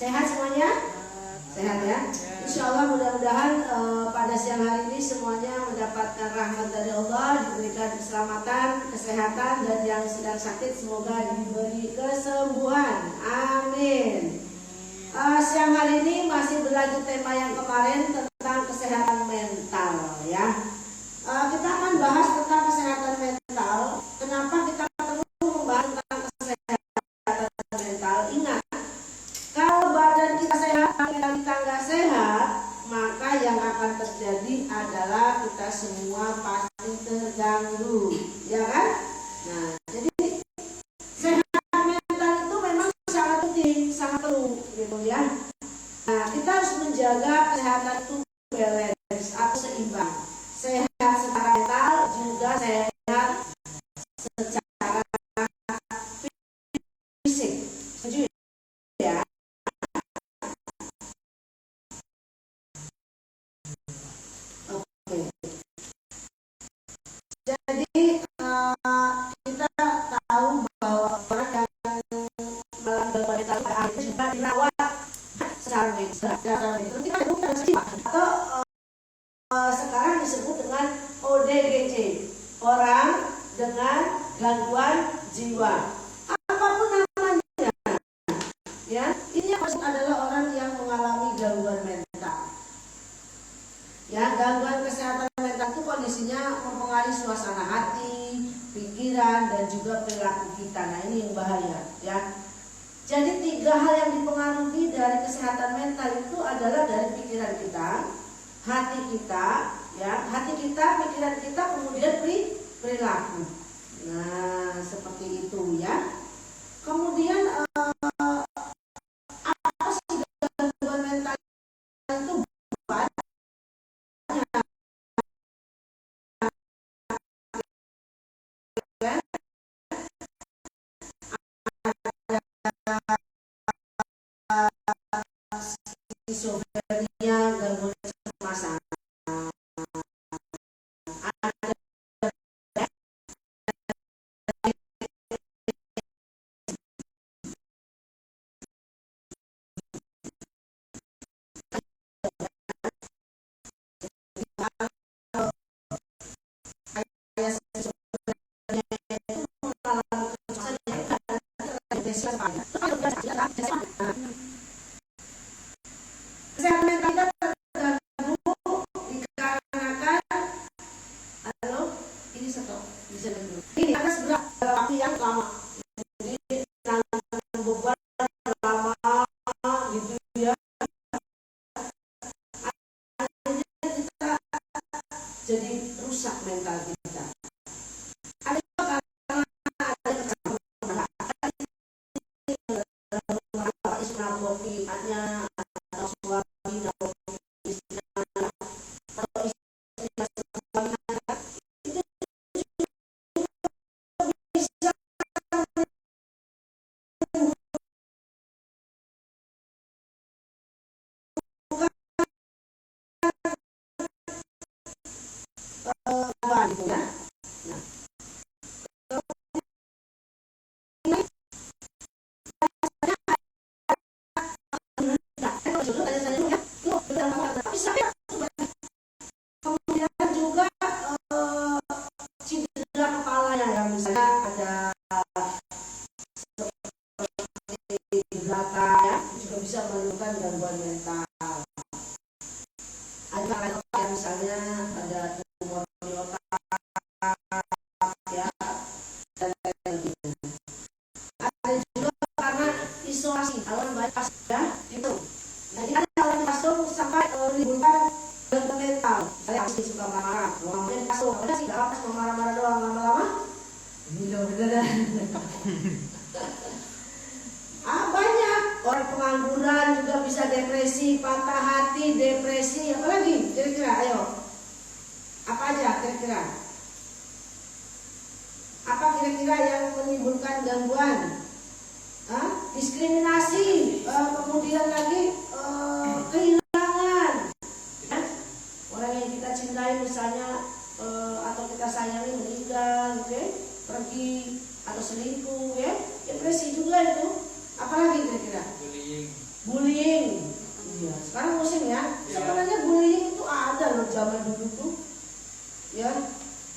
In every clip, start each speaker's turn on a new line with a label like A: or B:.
A: Sehat semuanya? Sehat ya? Insya Allah mudah-mudahan pada siang hari ini semuanya mendapatkan rahmat dari Allah, diberikan keselamatan, kesehatan, dan yang sedang sakit semoga diberi kesembuhan. Amin. Siang hari ini masih berlanjut tema yang kemarin tentang kesehatan mental ya. Kita akan bahas tentang kesehatan mental. Kenapa kita perlu membahas tentang kesehatan mental? Ingat, kalau badan kita sehat, mental kita nggak sehat, maka yang akan terjadi adalah kita semua pasti terganggu, ya kan? Nah, jadi sehat mental itu memang sangat penting, sangat perlu, gitu ya. Nah, kita harus menjaga kesehatan itu balance atau seimbang. Sehat secara mental juga sehat secara fisik. Setuju ya? Oke. Jadi kita tahu bahwa orang yang mengalami gangguan mental juga dirawat secara medis. Atau sekarang disebut dengan ODGJ, orang dengan gangguan jiwa. Apapun namanya, ya, ini adalah orang yang mengalami gangguan mental. Ya, gangguan kesehatan mental itu kondisinya mempengaruhi suasana hati, pikiran, dan juga perilaku kita. Nah, ini yang bahaya, ya. Jadi 3 hal yang dipengaruhi dari kesehatan mental itu adalah dari pikiran kita, hati kita, ya, hati kita, pikiran kita, kemudian perilaku. Nah, seperti itu ya. Kemudian apa sih gangguan mental itu? Banyak. Skizofrenia, gangguan kecemasan. Kesehatan mental kita terganggu dikarenakan ini stop bisa dulu. Ini ada sebelah waktu yang lama. Jadi nanggung beban lama gitu ya. Akhirnya kita jadi rusak mental kita. Ada juga karena ada narkotik hanya atau suami narkotik istrinya atau istrinya suaminya itu bisa menimbulkan gitu ya. Nah, kemudian juga cedera kepalanya yang misalnya ada seperti di belakang ya, juga bisa menimbulkan gangguan mental. Ada yang misalnya ada tumor di otak ya, dan lain-lain. Ada juga karena isolasi, kalau banyak ya itu. Jadi ada orang pasung sampai menimbulkan gangguan mental. Saya pasti suka marah-marah. Ngomongin pasung, ada sih gak apa cuma marah-marah doang, lama-lama gila beneran. Banyak orang pengangguran juga bisa depresi, patah hati, depresi, apalagi kira-kira, ayo. Apa aja kira-kira? Apa kira-kira yang menimbulkan gangguan? Diskriminasi, kemudian lagi kehilangan ya? Orang yang kita cintai misalnya atau kita sayangi meninggal, pergi atau selingkuh ya, depresi juga itu. Apalagi kira-kira? bullying. Iya, sekarang musim ya. Sebenarnya bullying itu ada loh zaman dulu tuh. Ya.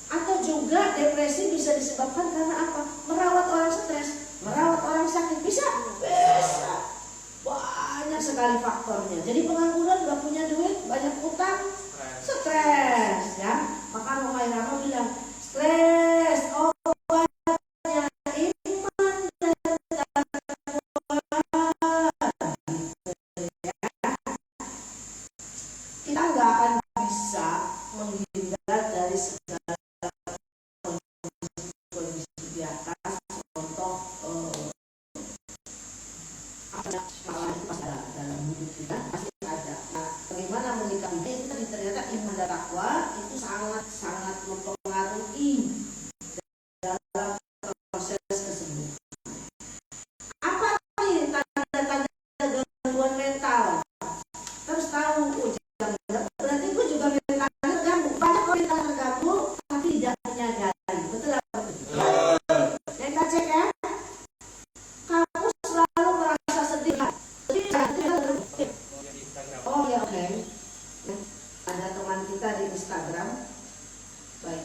A: Atau juga depresi bisa disebabkan karena apa? Merawat orang stres, merawat orang sakit bisa. Banyak sekali faktornya. Jadi pengangguran gak punya duit, banyak utang, stres ya. Maka Mama Irama bilang, stres obatnya iman dan takwa. Kita gak akan bisa menghindar dari segala kondisi di atas. Contoh dalam hidup kita pasti ada. Nah, bagaimana menyikapinya itu tadi, ternyata iman dan takwa itu sangat mempengaruhi dalam proses kesembuhan. Apa nih tanda-tanda gangguan mental? Terus tahu, berarti gue juga mentalnya terganggu. Banyak orang mental terganggu tapi tidak menyadari. Betul apa? Yang kita cek ya. Kamu selalu merasa sedih. Oh ya, oke. Ada teman kita di Instagram. Baik,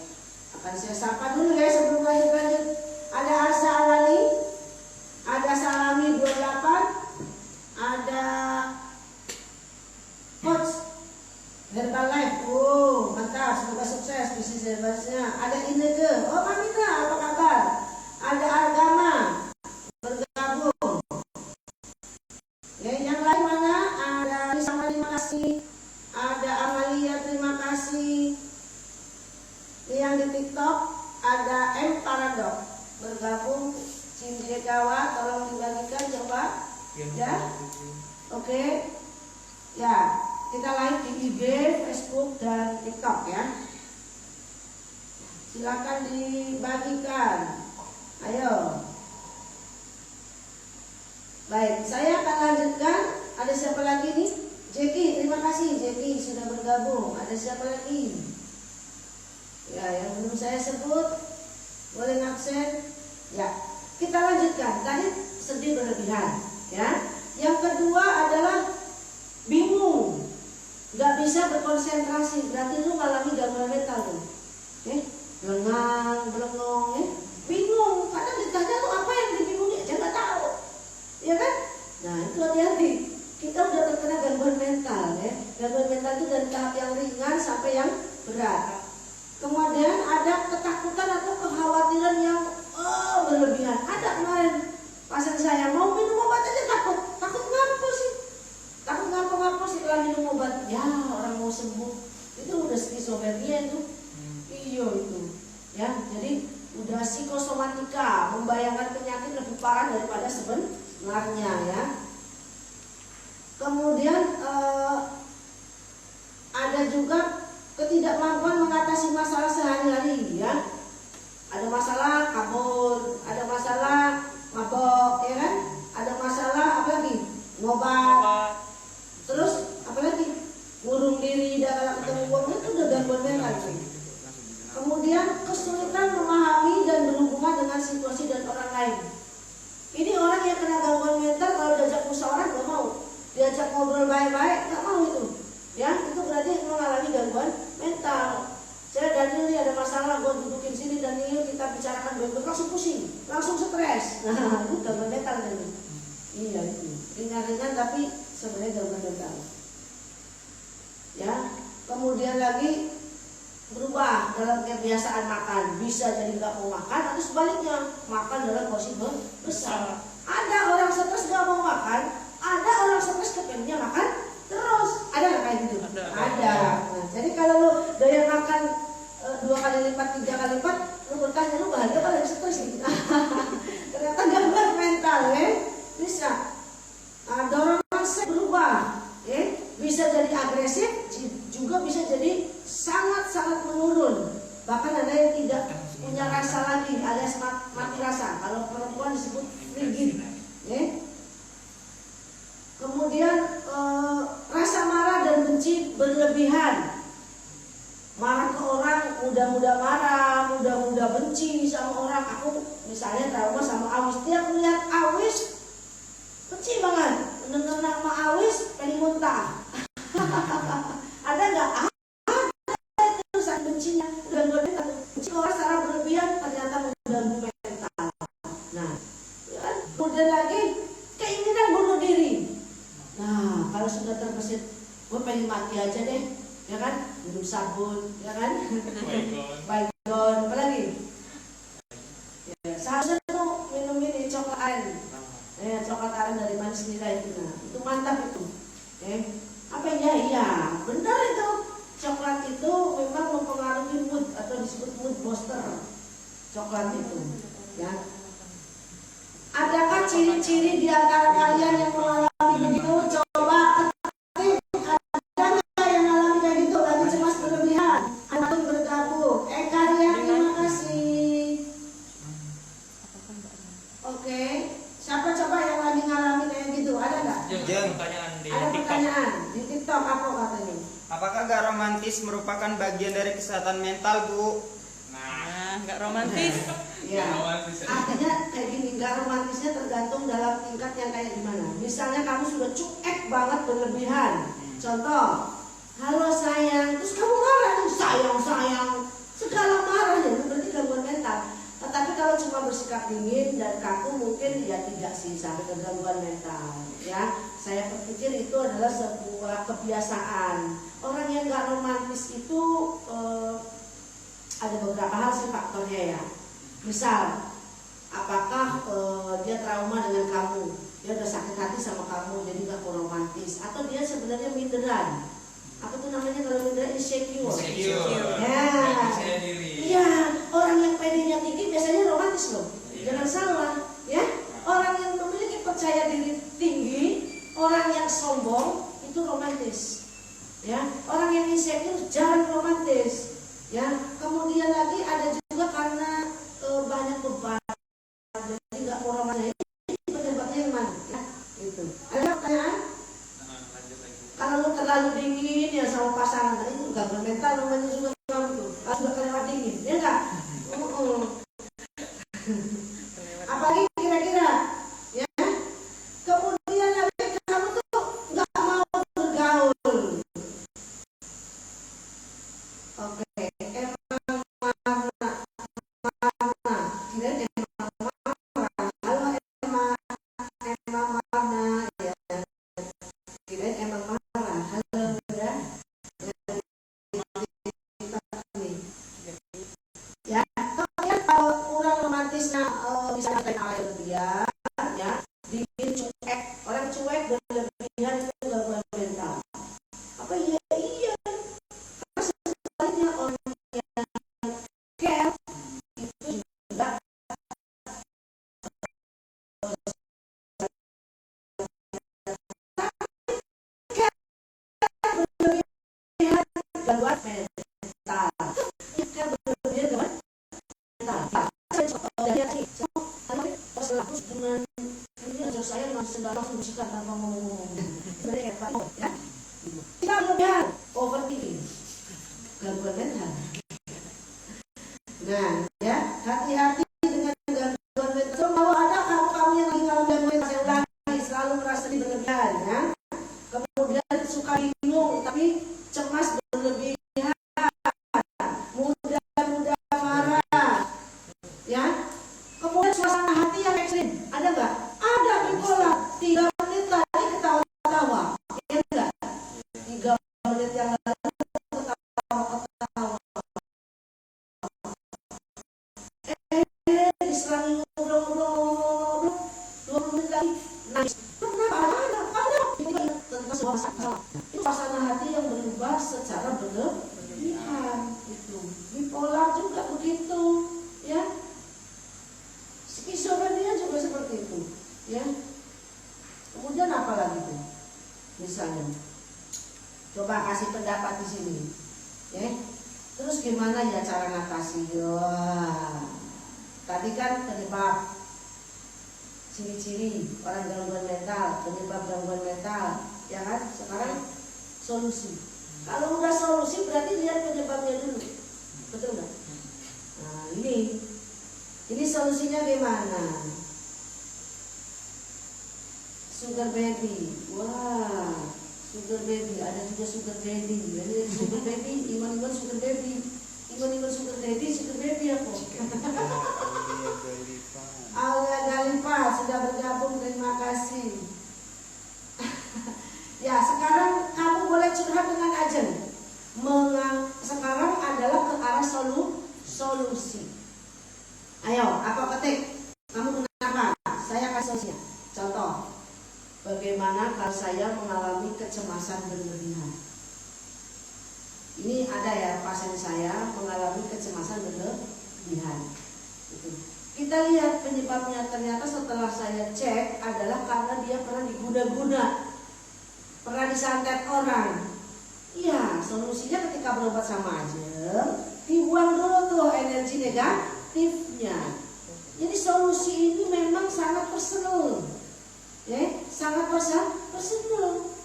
A: akan saya sapa dulu ya sebelum lanjut. Ada Arsa Alani, ada Salami 28, ada Coach Herbalife. Oh, mantap, semoga sukses bisnis Herbalnya. Ada Ineke. Oh, Mamita, apa kabar? Ada Argama bergabung. Ya, yang lain mana? Ada Risma, terima kasih. Ada Amalia, terima kasih. Yang di TikTok ada M Paradok bergabung. Cindria Jawa, tolong dibagikan coba. Ya, oke. Ya, kita live di IG, Facebook dan TikTok ya. Silakan dibagikan. Ayo. Baik, saya akan lanjutkan. Ada siapa lagi nih? Jeki, terima kasih Jeki sudah bergabung. Ada siapa lagi? Ya, yang belum saya sebut boleh ngaksen. Ya, kita lanjutkan. Tadi sedih berlebihan. Ya, yang kedua adalah bingung, nggak bisa berkonsentrasi. Berarti lu mengalami gangguan mental tuh. Lengang, belengong, bingung. Kadang ditanya tuh apa yang dibingungi, aja nggak tahu. Ya kan? Nah, itu hati-hati. Kita udah terkena gangguan mental ya. Gangguan mental itu dari tahap yang ringan sampai yang berat. Kemudian ada ketakutan atau kekhawatiran yang berlebihan. Ada kemarin pasien saya mau minum obat aja takut ngapa sih? Takut ngapa setelah minum obat. Ya, orang mau sembuh. Itu udah skizofrenia itu. Iya itu. Ya, jadi udah psikosomatika, membayangkan penyakit lebih parah daripada sebenarnya ya. Kemudian ada juga ketidakmampuan mengatasi masalah sehari-hari ya. Ada masalah kabur, ada masalah mabok ya kan? Ada masalah apa lagi? Ngobat. Terus apa lagi? Ngurung diri dan ketemu uang, itu udah gangguan mental sih. Kemudian kesulitan memahami dan berhubungan dengan situasi dan orang lain. Ini orang yang kena gangguan mental kalau diajak musyawarah gak mau, diajak ngobrol baik-baik gak mau itu. Ya, itu berarti mengalami gangguan mental. Saya Daniel nih ada masalah, gue dudukin sini Daniel, kita bicarakan baik-baik, langsung pusing, langsung stres. Nah, itu gangguan mental kan? Iya itu. Ringan-ringan tapi sebenarnya gangguan mental. Ya, kemudian lagi berubah dalam kebiasaan makan, bisa jadi nggak mau makan atau sebaliknya makan dalam porsi besar. Ada orang stres nggak mau makan, ada orang stres kepengennya makan terus. Ada nggak kayak gitu? Ada. Nah, jadi kalau lu doyan makan 2 kali lipat, 3 kali lipat, lu bertanya lu bahagia kalau stres gitu. Ternyata gangguan mental ya, bisa. Dorongan seks berubah, ya, bisa jadi agresif, juga bisa jadi sangat-sangat menurun. Bahkan ada yang tidak punya rasa lagi, alias mati rasa. Kalau perempuan disebut frigid. Ya. Kemudian rasa marah dan benci berlebihan. Marah ke orang, mudah-mudah marah, mudah-mudah benci sama orang. Aku Kemudian lagi keinginan bunuh diri. Nah, kalau sudah terbesit, gue pengen mati aja deh, ya kan? Minum sabun, ya kan? Baygon, apa lagi? Ya, seharusnya tuh minum ini coklat aren. Coklat aren dari manis nira itu, nah, itu mantap itu. Apa ya? Iya, benar itu. Coklat itu memang mempengaruhi mood atau disebut mood booster. Coklat itu, ya. Adakah ciri-ciri di antara kalian yang mengalami begitu? Coba ketik, ada nggak yang mengalami kayak gitu? Lagi cemas berlebihan, atau bergabung. Karya, terima kasih. Oke, siapa coba yang lagi ngalamin kayak gitu? Ada nggak? Ada pertanyaan di TikTok apa katanya?
B: Apakah gak romantis merupakan bagian dari kesehatan mental, Bu?
C: Nah, nggak romantis.
A: Ya, artinya kayak gini, gak romantisnya tergantung dalam tingkat yang kayak gimana. Misalnya kamu sudah cuek banget berlebihan. Contoh, halo sayang, terus kamu marah nih, sayang, segala marah ya, itu berarti gangguan mental. Tetapi kalau cuma bersikap dingin dan kaku mungkin ya tidak sih sampai ke gangguan mental. Ya, saya berpikir itu adalah sebuah kebiasaan. Orang yang gak romantis itu ada beberapa hal sih faktornya ya. Misal, apakah dia trauma dengan kamu, dia udah sakit hati sama kamu, jadi gak romantis, atau dia sebenarnya minderan. Apa tuh namanya kalau minderan? Insecure. Ya, iya, orang yang pedenya tinggi biasanya romantis loh. Jangan salah, ya. Orang yang memiliki percaya diri tinggi, orang yang sombong itu romantis. Ya, orang yang insecure jarang romantis. Ya, kemudian lagi ada juga karena banyak beban, jadi nggak mau romantis. Penyebabnya yang mana? Ya, itu. Ada pertanyaan? Kalau lu terlalu dingin ya sama pasangan, itu gangguan mental namanya juga kamu tuh. Kalau sudah kelewat dingin, ya nggak? Apalagi kira-kira, ya. Kemudian lagi kamu tuh nggak mau bergaul. Oke. Nah, ya, hati-hati dengan gangguan mental. Kalau ada kamu yang lagi ngalamin gangguan mental, saya ulangi, selalu merasa berlebihan, ya. Kemudian suka bingung, tapi cemas berlebihan, mudah marah, ya. Kemudian suasana hati yang ekstrim, ada nggak? Ada, bipolar. 3 menit tadi ketawa-ketawa, ya enggak? 3 menit yang lalu ketawa-ketawa. Diserang ngobrol-ngobrol 20 menit lagi nangis. Itu suasana hati yang berubah secara berlebihan. Itu bipolar juga begitu, ya. Skizofrenia juga seperti itu, ya. Kemudian apa lagi tuh? Misalnya, coba kasih pendapat di sini, ya. Terus gimana ya cara ngatasi? Wah. Tadi kan penyebab, ciri-ciri orang gangguan mental, penyebab gangguan mental, ya kan? Sekarang solusi. Kalau udah solusi berarti lihat penyebabnya dulu, betul nggak? Nah ini solusinya gimana? Sugar baby, wah, sugar baby, ada juga sugar daddy. Jadi sugar baby, iman sugar baby. Iman sugar daddy, sugar baby apa? Aulia Galipa sudah telah bergabung, terima kasih. Ya, sekarang kamu boleh curhat dengan Ajen. Sekarang adalah ke arah solusi. Ayo, apa petik? Kamu kenapa? Saya kasih solusinya. Contoh, bagaimana kalau saya mengalami kecemasan berlebihan? Ini ada ya, pasien saya mengalami kecemasan berlebihan. Gitu. Kita lihat penyebabnya, ternyata setelah saya cek adalah karena dia pernah diguna-guna, pernah disantet orang. Iya, solusinya ketika berobat sama Ajem, dibuang dulu tuh energi negatifnya. Jadi solusi ini memang sangat personal, ya, sangat personal.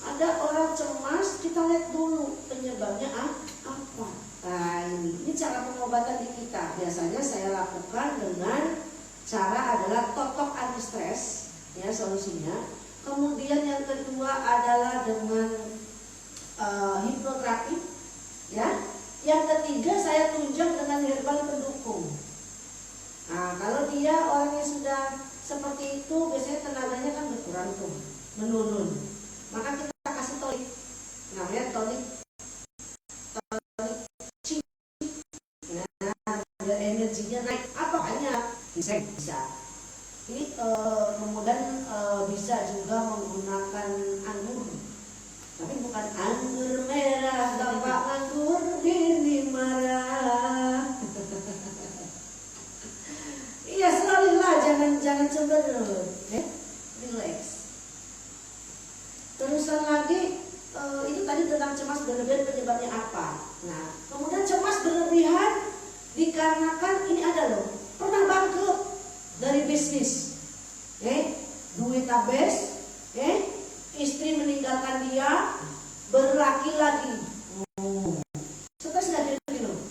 A: Ada orang cemas, kita lihat dulu penyebabnya apa. Nah ini cara pengobatan di kita. Biasanya saya lakukan dengan cara adalah totok anti stres, ya solusinya. Kemudian yang kedua adalah dengan hipnoterapi, ya. Yang ketiga saya tunjang dengan herbal pendukung. Nah kalau dia orangnya sudah seperti itu, biasanya tenaganya kan berkurang tuh, menurun. Maka kita kasih tonik, namanya tonik C. Nah, biar energinya naik. Apa hanya bisa? Ini kemudian bisa juga menggunakan anggur, tapi bukan anggur merah, bapak anggur ini marah. Iya, selalulah jangan cemberut, relax. Terusan lagi, itu tadi tentang cemas berlebihan, penyebabnya apa. Nah, kemudian cemas berlebihan dikarenakan ini ada loh, pernah bangkrut dari bisnis, duit habis, istri meninggalkan dia, berlaki lagi. Stres nggak jadi loh,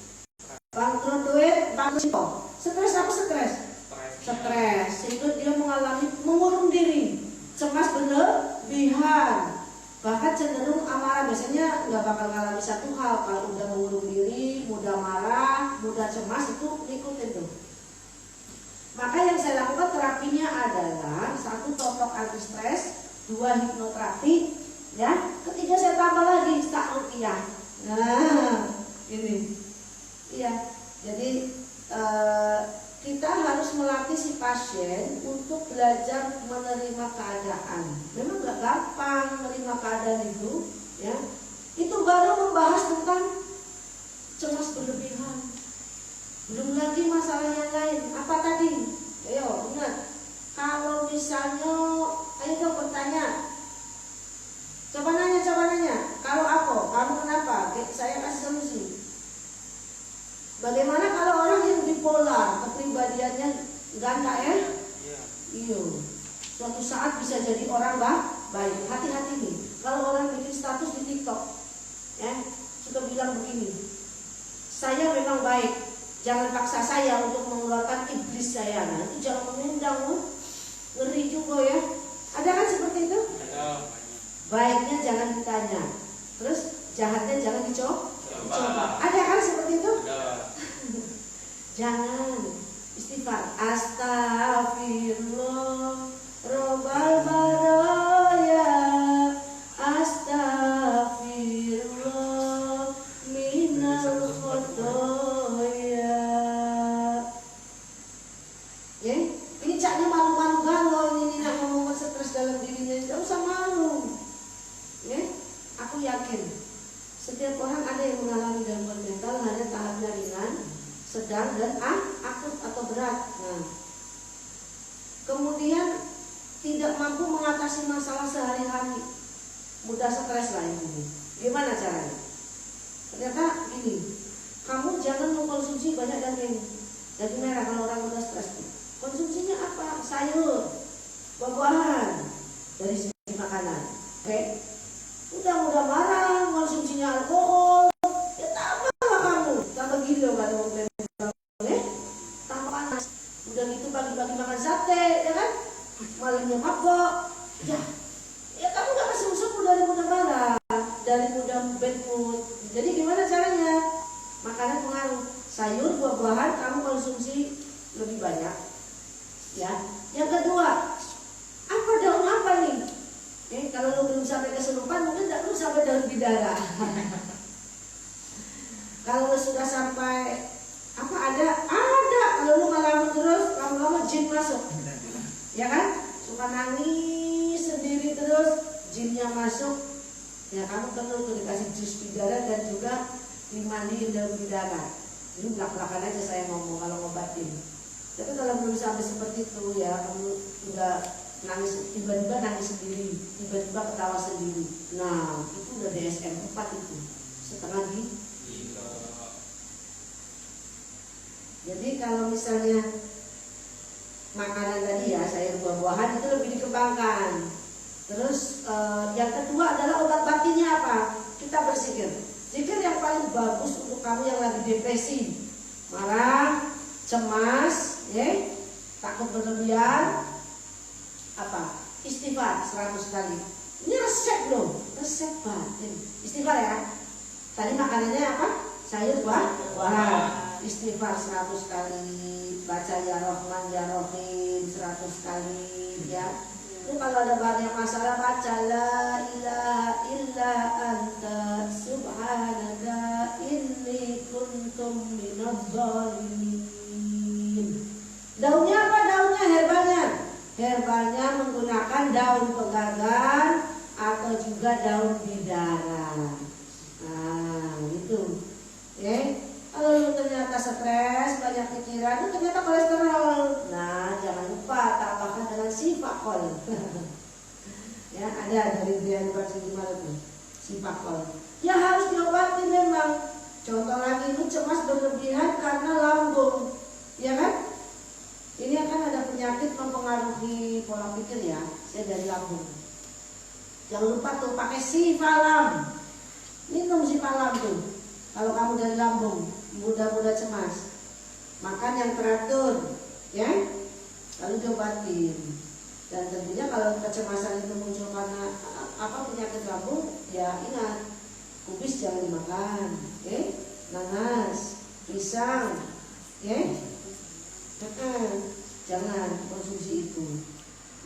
A: bangkrut duit, bangkrut kok. Stres apa stres? Stres, sehingga dia mengurung diri, cemas berlebihan, bahkan cenderung amarah. Biasanya nggak bakal ngalami satu hal, kalau udah mengurung diri, mudah marah, mudah cemas, itu ngikutin tuh. Maka yang saya lakukan terapinya adalah satu totok anti stres, dua hipnoterapi, ya. Ketiga saya tambah lagi tak rupiah. Nah, ini, iya. Jadi kita harus melatih si pasien untuk belajar menerima keadaan. Memang gak gampang menerima keadaan itu, ya. Itu baru membahas tentang cemas berlebihan. Belum lagi masalah yang lain. Apa tadi? Ayo ingat. Kalau misalnya, ayo dong bertanya. Coba nanya. Kalau aku, kamu kenapa? Saya kasih solusi. Bagaimana kalau orang yang bipolar, kepribadiannya ganda ya? Iya. Suatu saat bisa jadi orang baik. Hati-hati nih. Kalau orang bikin status di TikTok, ya, suka bilang begini, saya memang baik, jangan paksa saya untuk mengeluarkan iblis saya. Nah itu jangan mengundang, ngeri juga ya. Ada kan seperti itu? Ada. Baiknya jangan ditanya, terus jahatnya jangan dicoba. Ada kan seperti itu? Jangan istighfar, astagfirullah robbal baraya, astagfirullah minal khotoya. Ya, ini caknya malu-malu galau, ini nak ngomong stres dalam dirinya, tidak usah malu. Ya, aku yakin setiap orang ada yang mengalami gangguan mental, hanya tahapnya ringan, sedang, dan akut atau berat. Nah, kemudian tidak mampu mengatasi masalah sehari-hari, mudah stres lah ini. Gimana caranya? Ternyata gini, kamu jangan mengkonsumsi banyak daging merah kalau orang udah stres. Konsumsinya apa? Sayur, buah-buahan dari segi makanan. Oke? Udah marah, konsumsinya alkohol, ya tambahlah kamu, tambah gila kan orang mental, tambah panas. Udah gitu pagi-pagi makan sate, ya kan? Malamnya mabok, ya kamu gak kasih usaha dari mudah marah, dari mudah bad mood. Jadi gimana caranya? Makanan pengaruh, sayur, buah-buahan kamu konsumsi lebih banyak, Ya. Yang kedua, apa daun apa nih? Kalau lu belum sampai kesurupan, mungkin tak perlu sampai daun bidara. Kalau lu sudah sampai apa ada. Kalau lu ngalamin terus, lama-lama jin masuk, ya kan? Suka nangis sendiri terus, jinnya masuk. Ya kamu perlu tuh dikasih jus bidara dan juga dimandiin daun bidara. Ini belak-belakan aja saya ngomong kalau ngobatin. Tapi kalau belum sampai seperti itu ya, kamu udah nangis, tiba-tiba nangis sendiri, tiba-tiba ketawa sendiri. Nah, itu udah DSM 4 itu. Setengah di. Jadi kalau misalnya makanan tadi ya, sayur buah-buahan itu lebih dikembangkan. Terus yang kedua adalah obat batinnya apa? Kita berzikir. Zikir yang paling bagus untuk kamu yang lagi depresi, marah, cemas, takut berlebihan, apa? Istighfar 100 kali. Ini resep loh, resep batin. Istighfar ya. Tadi makanannya apa? Sayur buah-buahan. Istighfar 100 kali, baca ya Rahman ya Rahim 100 kali ya. Itu kalau ada banyak masalah baca la ilaha illa anta subhanaka inni kuntum minadh dhalimin. Daunnya apa? Daunnya herbalnya. Herbalnya menggunakan daun pegagan atau juga daun bidara. Nah, itu. Kalau lu ternyata stres, banyak pikiran, itu ternyata kolesterol. Nah, jangan lupa tambahkan dengan sifakol. Ya, ada dari Brian Barsimal itu, sifakol. Ya harus diobati memang. Contoh lagi, lu cemas berlebihan karena lambung, ya kan? Ini akan ada penyakit mempengaruhi pola pikir ya. Saya dari lambung. Jangan lupa tuh pakai sifalam. Minum sifalam tuh. Kalau kamu dari lambung, mudah-mudah cemas, makan yang teratur, ya, lalu diobatin. Dan tentunya kalau kecemasan itu muncul karena apa penyakit lambung, ya ingat, kubis jangan dimakan, nanas, pisang, jangan konsumsi itu.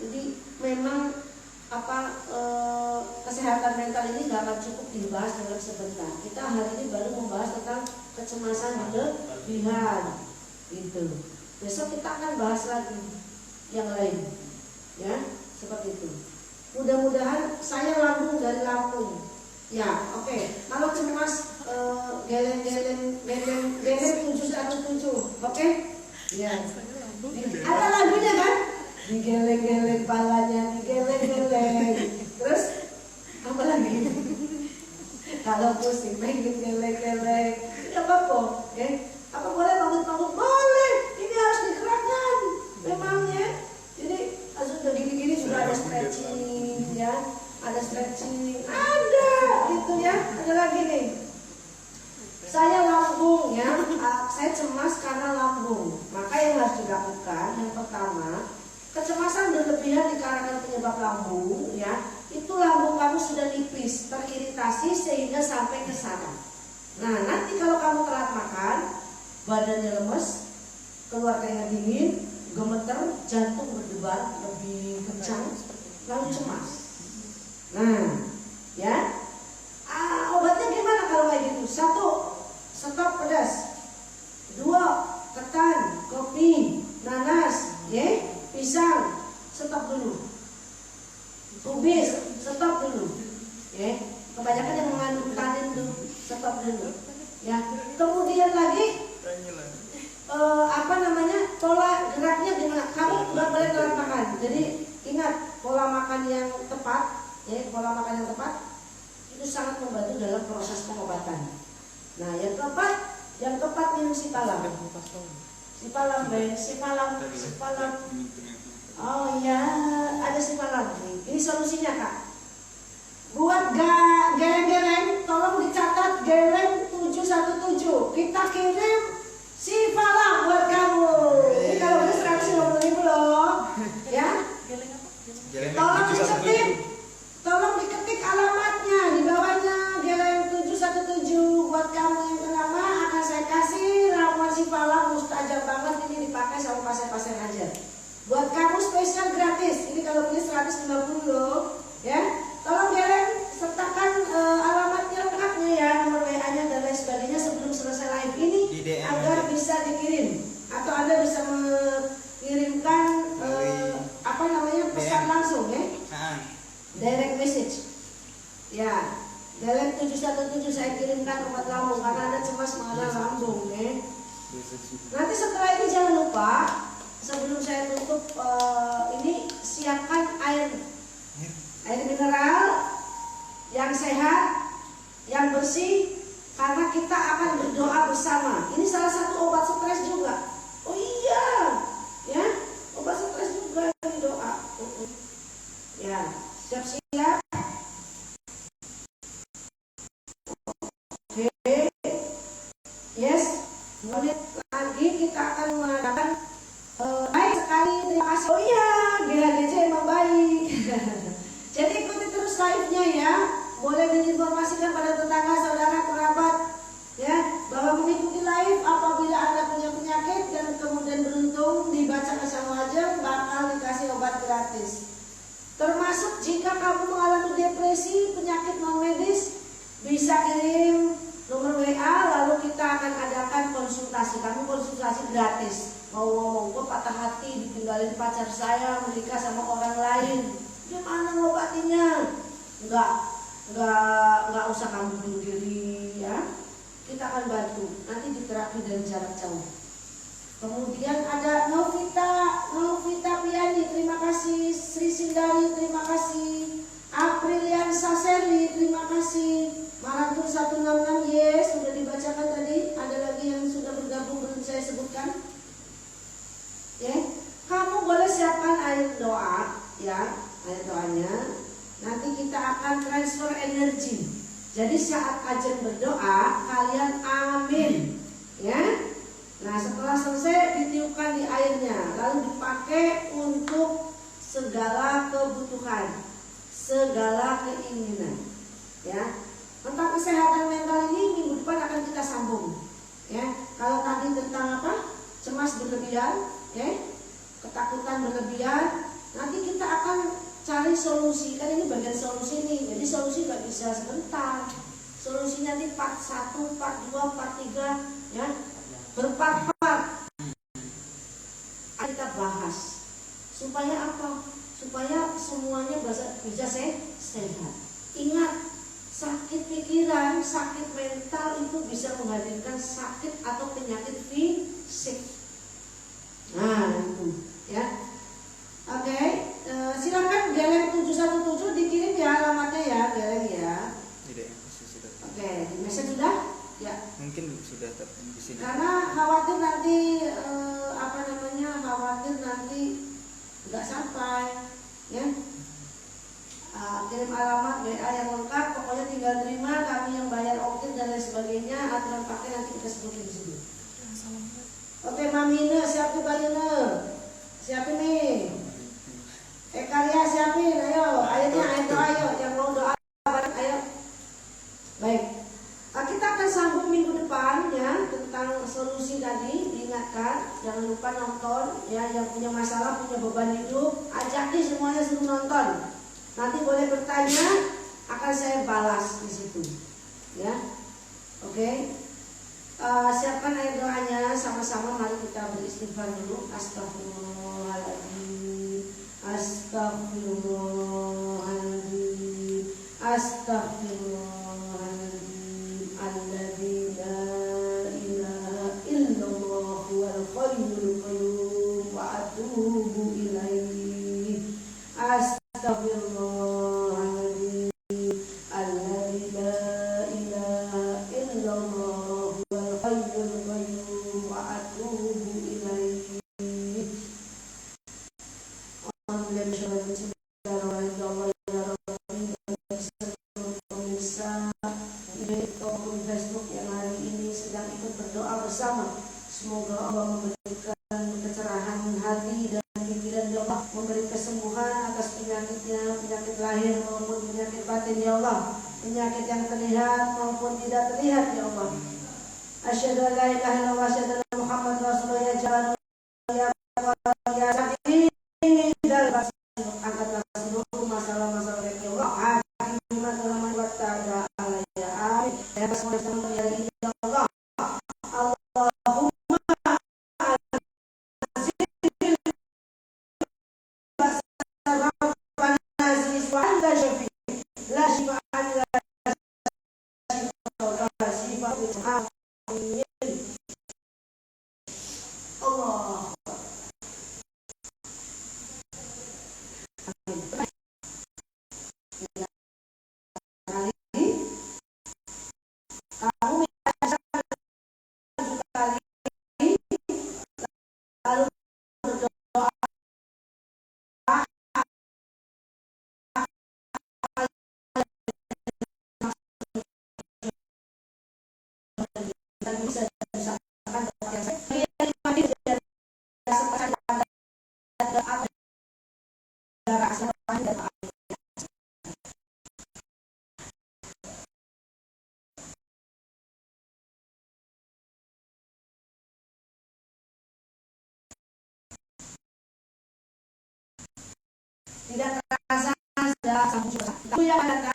A: Jadi memang kesehatan mental ini gak akan cukup dibahas dalam sebentar. Kita hari ini baru membahas tentang kecemasan berlebihan gitu. Besok kita akan bahas lagi yang lain, ya, seperti itu. Mudah-mudahan saya lambung dari Lampung. Ya, oke. Kalau cemas geleng-geleng 717, oke? Ya. Ada lagunya kan? Digeleng-geleng palanya, digeleng-geleng. Terus apa lagi? Kalau pusing pengen geleng-geleng, tidak apa-apa, apa boleh bangun-bangun? Boleh. Ini harus digerakkan, memangnya. Jadi sudah gini-gini sudah ada stretching, ya, ada stretching, ada, gitu ya. Ada lagi nih. Saya lambung ya, saya cemas karena lambung. Maka yang harus dilakukan yang pertama, kecemasan berlebihan dikarenakan penyebab lambung, ya, itu lambung kamu sudah nipis, teriritasi sehingga sampai ke saraf. Nah, nanti kalau kamu telat makan, badannya lemes, keluar keringat dingin, gemeter, jantung berdebar lebih kencang, lalu cemas. Nah, ya, obatnya gimana kalau kayak gitu? 1, stop pedas. 2, ketan, kopi, nanas, pisang, stop dulu. Kubis, stop dulu. Kebanyakan yang mengandung tanin tuh, stop dulu. Ya, kemudian lagi pola geraknya gimana? Kamu nggak boleh telat makan. Jadi ingat pola makan yang tepat, pola makan yang tepat itu sangat membantu dalam proses pengobatan. Nah, yang keempat minum sipalam. Sipalam. Oh ya, ada sipalam. Ini solusinya, Kak. Buat geleng-geleng, tolong dicatat geleng 717. Kita kirim sipalam buat kamu. Ini kalau udah 150.000 loh. Ya. Tolong diketik alamatnya di bawahnya geleng 717 buat kamu yang kenapa akan saya kasih ramuan sipalam mustajab banget, ini dipakai sama pasien-pasien aja. Buat 250 loh. Ya, tolong kalian sertakan alamatnya lengkapnya ya, nomor WA-nya dan lain sebagainya sebelum selesai live ini
B: Di DM
A: agar
B: aja.
A: bisa dikirim atau Anda bisa mengirimkan apa namanya pesan
B: DM.
A: langsung ya, direct message. Ya, Galen 717 saya kirimkan obat lambung karena Anda cemas mengenai lambung ya. Nanti setelah ini jangan lupa sebelum saya tutup ini siapkan air mineral yang sehat, yang bersih, karena kita akan berdoa bersama. Ini salah satu obat stres juga. Oh iya, ya, obat stres juga ini doa. Ya, siap-siap. Oke, yes. Menit lagi kita akan mengadakan baik sekali. Terima kasih. Oh iya, GHDC emang baik. Jadi ikuti terus live-nya ya. Boleh diinformasikan pada tetangga, saudara, kerabat ya, bahwa mengikuti live apabila Anda punya penyakit dan kemudian beruntung dibacakan sama wajah bakal dikasih obat gratis. Termasuk jika kamu mengalami depresi, penyakit non medis, bisa kirim nomor WA lalu kita akan adakan konsultasi. Kamu konsultasi gratis. Mau ngomong, gue patah hati ditinggalin pacar saya menikah sama orang lain. Gimana ngobatinya? Enggak usah kamu bunuh diri ya. Kita akan bantu. Nanti diterapi dari jarak jauh. Kemudian ada Novita Piani, terima kasih. Sri Sindari, terima kasih. Aprilian Saserli, terima kasih. Maratur 166, yes, sudah dibacakan tadi. Ada lagi yang sudah bergabung belum saya sebutkan. Ya, kamu boleh siapkan air doa ya. Air doanya nanti kita akan transfer energi. Jadi saat ajan berdoa kalian amin ya. Nah setelah selesai ditiupkan di airnya, lalu dipakai untuk segala kebutuhan, segala keinginan ya. Tentang kesehatan mental ini minggu depan akan kita sambung ya. Kalau tadi tentang apa, cemas berlebihan ya, ketakutan berlebihan, nanti kita akan cari solusi. Kan ini bagian solusi nih. Jadi solusi nggak bisa sebentar. Solusinya nanti part 1, part 2, part 3 ya. Berpart-part kita bahas. Supaya apa? Supaya semuanya bisa sehat. Ingat, sakit pikiran, sakit mental itu bisa menghadirkan sakit atau penyakit fisik. Nah, itu ya. Oke, silakan Galen 717 dikirim ya alamatnya ya, Galen ya. Oke, di message sudah? Ya.
B: Mungkin sudah di sini.
A: Karena khawatir nanti khawatir nanti nggak sampai, ya. Kirim alamat WA yang lengkap, pokoknya tinggal terima, kami yang bayar ongkir dan lain sebagainya, aturan pakai nanti kita sebutin di sini. Oke, Mamine, siapin Bayune, siapin nih. Karya siapin, ayo, ayo yang mau doa bareng, ayo. Baik, kita akan sambung minggu depan ya tentang solusi tadi. Diingatkan, jangan lupa nonton ya. Yang punya masalah, punya beban hidup, ajak nih semuanya suruh nonton. Nanti boleh bertanya, akan saya balas di situ, ya. Oke. Siapkan air doanya sama-sama. Mari kita beristighfar dulu. Astagfirullahaladzim. Astagfirullahaladzim. Astagfirullahaladzim. Alladzi la ilaha illallah huwal hayyul qayyum wa atubu ilaihi. Astagfirullahaladzim. Alladzi la ilaha illallah huwal hayyul qayyum wa atubu ilaihi. Facebook yang hari ini sedang ikut berdoa bersama, semoga Allah memberikan kecerahan hati dan pikiran, ya Allah, memberi kesembuhan atas penyakitnya, penyakit lahir maupun penyakit batin, ya Allah, penyakit yang terlihat maupun tidak terlihat, ya Allah. Asyhadu an la ilaha illallah, asyhadu anna Muhammad Rasulullah, ya jalan ya sakit dan angkat Rasulullah. Rabbana aziz wa anta syafi la shifa'a illa shifa'a. Amin. Allah. Kamu biasa sekali lalu berdoa dan bisa disampaikan doa yang saya tidak terasa sudah sambung sudah. Itu yang akan